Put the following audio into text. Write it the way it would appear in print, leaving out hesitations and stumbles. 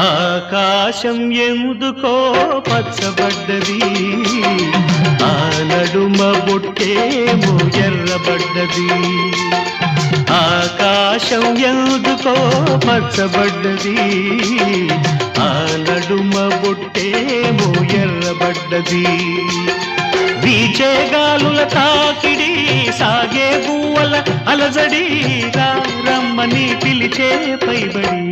ఆకాశం ఎందుకో పచ్చబడ్డది, ఆ నడుమ బొట్టేమో ఎర్రబడ్డది. ఆకాశం ఎందుకో పచ్చబడ్డది, ఆ నడుమ బొట్టేమో ఎర్రబడ్డది. వీచే గాలుల తాకిడి, సాగే గువ్వల అలజడి, రమ్మని పిలిచే పైబడి.